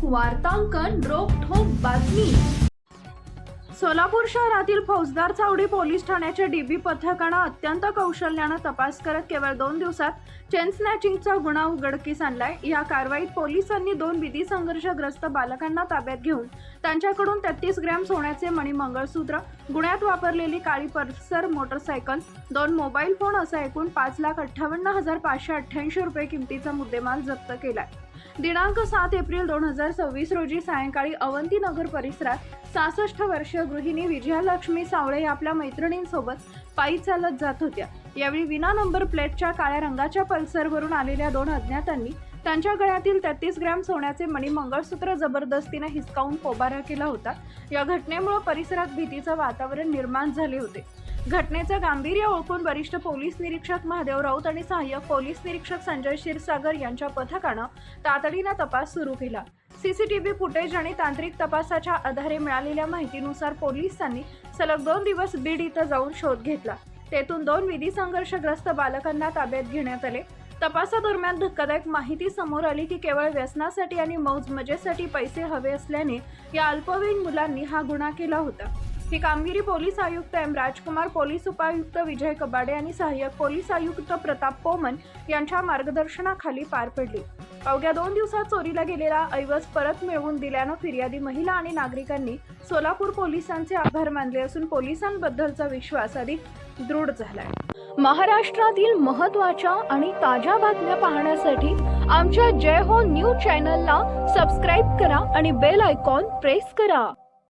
वार्तांकन रोखठोक बातमी। सोलापूर शहरातील फौजदार चावडी पोलीस ठाण्याच्या डीबी पथकानं अत्यंत कौशल्यानं तपास करत केवळ 2 दिवसात चेन स्नॅचिंगचा गुन्हा उघडकीस आणलाय। या कारवाईत पोलिसांनी 2 विधी संघर्षग्रस्त बालकांना ताब्यात घेऊन त्यांच्याकडून 33 ग्रॅम सोन्याचे मणी मंगळसूत्र, गुन्ह्यात वापरलेली काळी पल्सर मोटरसायकल, 2 मोबाईल फोन असा एकूण 5,58,588 रुपये किमतीचा मुद्देमाल जप्त केलाय। दिनांक 7 एप्रिल 2026 रोजी सायंकाळी अवंतीनगर परिसरात 66 वर्षीय गृहिणी विजयालक्ष्मी सावळे आपल्या मैत्रिणींसोबत पायी चालत जात होत्या। यावेळी विना नंबर प्लेटच्या काळ्या रंगाच्या पल्सरवरून आलेल्या 2 अज्ञातांनी त्यांच्या गळ्यातील 33 ग्रॅम सोन्याचे मणी मंगळसूत्र जबरदस्तीने हिसकावून पोबारा केला होता। या घटनेमुळे परिसरात भीतीचे वातावरण निर्माण झाले होते। घटनेचे गांभीर्य ओळखून वरिष्ठ पोलीस निरीक्षक महादेव राऊत आणि सहाय्यक पोलीस निरीक्षक संजय क्षीरसागर यांच्या पथकाने तातडीने तपास सुरू केला। सीसीटीव्ही फुटेज आणि तांत्रिक तपासाच्या आधारे मिळालेल्या माहितीनुसार पोलिसांनी सलग 2 दिवस बीड इथं जाऊन शोध घेतला। तेथून 2 विधी संघर्षग्रस्त बालकांना ताब्यात घेण्यात आले। तपासादरम्यान धक्कादायक माहिती समोर आली की केवळ व्यसनासाठी आणि मौज मजेसाठी पैसे हवे असल्याने या अल्पवयीन मुलांनी हा गुन्हा केला होता। ही कामगिरी पोलीस आयुक्त एम राजकुमार, पोलीस उपायुक्त विजय कबाडे आणि सहाय्यक पोलीस आयुक्त प्रताप पोमन यांच्या मार्गदर्शनाखाली पार पडली। अवघ्या 2 दिवसात चोरीला गेलेला ऐवज परत मिळवून दिल्यानं फिर्यादी महिला आणि नागरिकांनी सोलापूर पोलिसांचे आभार मानले असून पोलिसांबद्दलचा विश्वास अधिक दृढ झालाय। महाराष्ट्रातील महत्त्वाच्या आणि ताज्या बातम्या पाहण्यासाठी आमच्या जय हो न्यूज चॅनलला सबस्क्राइब करा आणि बेल आयकॉन प्रेस करा।